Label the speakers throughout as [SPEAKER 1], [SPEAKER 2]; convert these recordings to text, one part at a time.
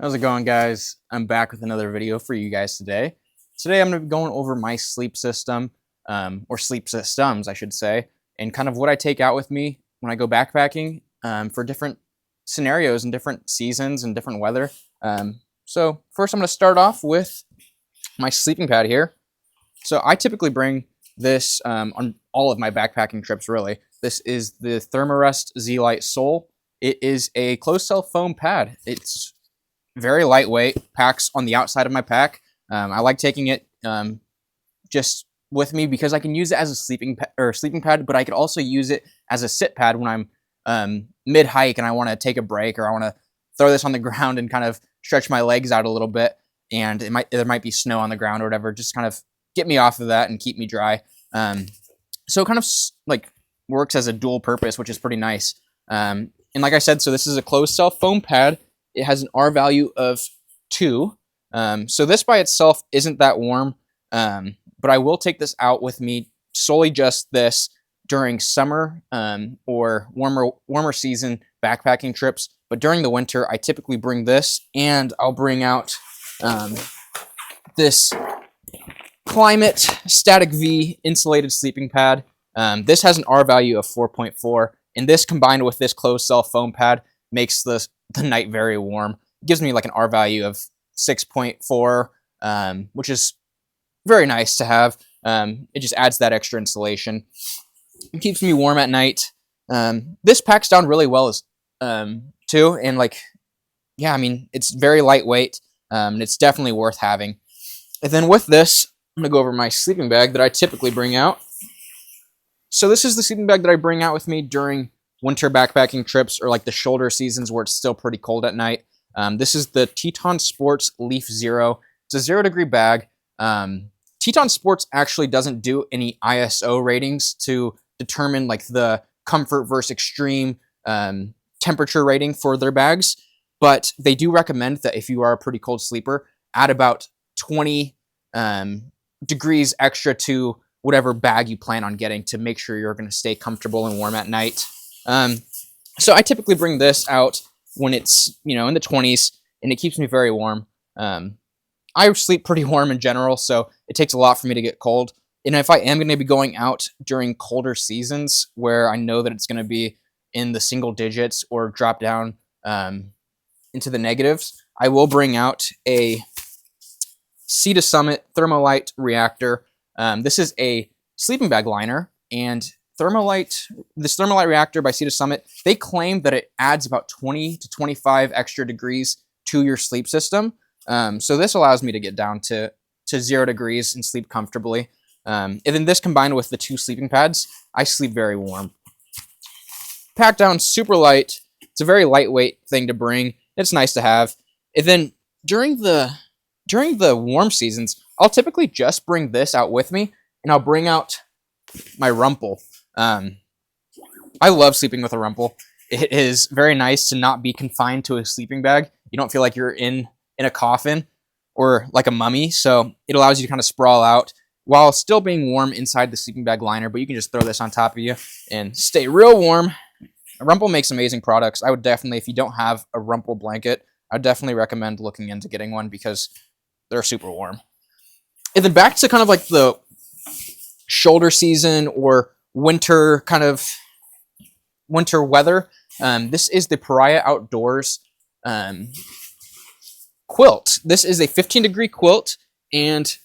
[SPEAKER 1] How's it going, guys? I'm back with another video for you guys today. Today I'm going to be going over my sleep system, or sleep systems, I should say, and kind of what I take out with me when I go backpacking for different scenarios and different seasons and different weather. So first I'm going to start off with my sleeping pad here. So I typically bring this on all of my backpacking trips, really. This is the Therm-a-Rest Z Lite Sol. It is a closed-cell foam pad. It's very lightweight, packs on the outside of my pack. I like taking it just with me because I can use it as a sleeping pad, but I could also use it as a sit pad when I'm mid-hike and I want to take a break, or I want to throw this on the ground and kind of stretch my legs out a little bit, and there might be snow on the ground or whatever, just kind of get me off of that and keep me dry. So it kind of like works as a dual purpose, which is pretty nice. And like I said, so this is a closed cell foam pad. It has an R value of 2. So this by itself isn't that warm, but I will take this out with me, solely just this, during summer or warmer season backpacking trips. But during the winter, I typically bring this, and I'll bring out this Klymit Static V insulated sleeping pad. This has an R value of 4.4, and this combined with this closed cell foam pad makes the night very warm. It gives me like an R value of 6.4, which is very nice to have. It just adds that extra insulation. It keeps me warm at night. This packs down really well too, and yeah, I mean, it's very lightweight, and it's definitely worth having. And then with this, I'm gonna go over my sleeping bag that I typically bring out. So this is the sleeping bag that I bring out with me during winter backpacking trips, or like the shoulder seasons where it's still pretty cold at night. This is the Teton Sports Leef Zero. It's a 0-degree bag. Teton Sports actually doesn't do any ISO ratings to determine like the comfort versus extreme temperature rating for their bags, but they do recommend that if you are a pretty cold sleeper, add about 20 degrees extra to whatever bag you plan on getting to make sure you're going to stay comfortable and warm at night. So I typically bring this out when it's, in the 20s, and it keeps me very warm. I sleep pretty warm in general, so it takes a lot for me to get cold. And if I am going to be going out during colder seasons where I know that it's going to be in the single digits or drop down into the negatives, I will bring out a Sea to Summit Thermolite Reactor. This is a sleeping bag liner, and this Thermolite Reactor by Sea to Summit, they claim that it adds about 20 to 25 extra degrees to your sleep system. So this allows me to get down to 0 degrees and sleep comfortably. And then this combined with the 2 sleeping pads, I sleep very warm. Packed down super light. It's a very lightweight thing to bring. It's nice to have. And then during the warm seasons, I'll typically just bring this out with me, and I'll bring out my Rumpl. I love sleeping with a Rumpl. It is very nice to not be confined to a sleeping bag. You don't feel like you're in a coffin or like a mummy, so it allows you to kind of sprawl out while still being warm inside the sleeping bag liner, but you can just throw this on top of you and stay real warm. Rumpl makes amazing products. I would definitely, if you don't have a Rumpl blanket, I'd definitely recommend looking into getting one because they're super warm. And then back to kind of like the shoulder season or winter weather. This is the Paria Outdoors quilt. This is a 15-degree quilt, and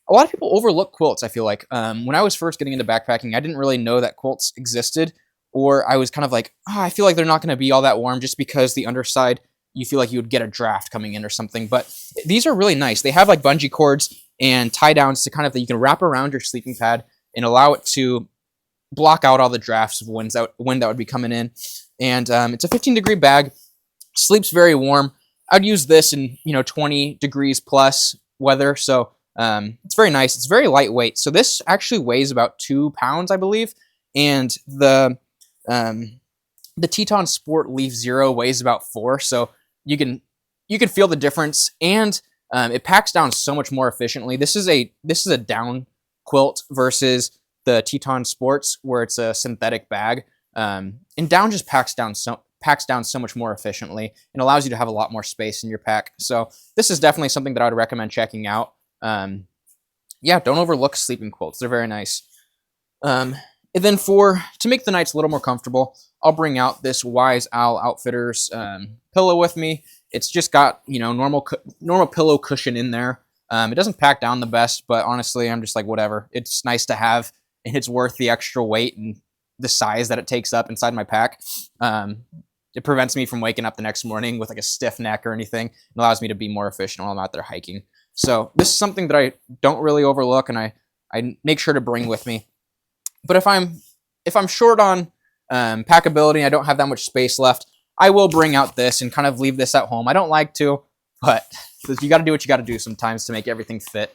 [SPEAKER 1] a lot of people overlook quilts, I feel like. When I was first getting into backpacking, I didn't really know that quilts existed, or I was kind of like, I feel like they're not going to be all that warm just because the underside, you feel like you would get a draft coming in or something. But these are really nice. They have like bungee cords and tie downs to kind of that you can wrap around your sleeping pad and allow it to block out all the drafts of wind that would be coming in. And it's a 15-degree bag, sleeps very warm. I'd use this in 20 degrees plus weather, so it's very nice. It's very lightweight. So this actually weighs about 2 pounds, I believe, and the Teton Sport Leef Zero weighs about 4. So you can feel the difference, and it packs down so much more efficiently. This is a down quilt versus the Teton Sports, where it's a synthetic bag. And down just packs down packs down so much more efficiently and allows you to have a lot more space in your pack. So this is definitely something that I would recommend checking out. Yeah, don't overlook sleeping quilts. They're very nice. And then to make the nights a little more comfortable, I'll bring out this Wise Owl Outfitters pillow with me. It's just got, you know, normal pillow cushion in there. It doesn't pack down the best, but honestly, I'm just like, whatever. It's nice to have, and it's worth the extra weight and the size that it takes up inside my pack. It prevents me from waking up the next morning with like a stiff neck or anything. It allows me to be more efficient while I'm out there hiking. So this is something that I don't really overlook, and I make sure to bring with me. But if I'm short on packability, I don't have that much space left, I will bring out this and kind of leave this at home. I don't like to, but you got to do what you got to do sometimes to make everything fit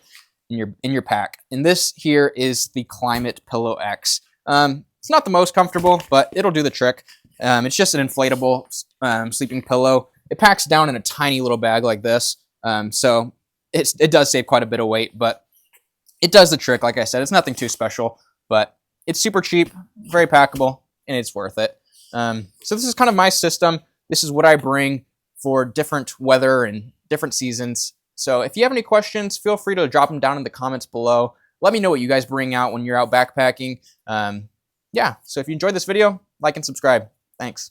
[SPEAKER 1] in your pack. And this here is the Klymit Pillow X. It's not the most comfortable, but it'll do the trick. It's just an inflatable sleeping pillow. It packs down in a tiny little bag like this, so it does save quite a bit of weight, but it does the trick. Like I said, it's nothing too special, but it's super cheap, very packable, and it's worth it. So this is kind of my system. This is what I bring for different weather and different seasons. So if you have any questions, feel free to drop them down in the comments below. Let me know what you guys bring out when you're out backpacking. Yeah, so if you enjoyed this video, like and subscribe. Thanks.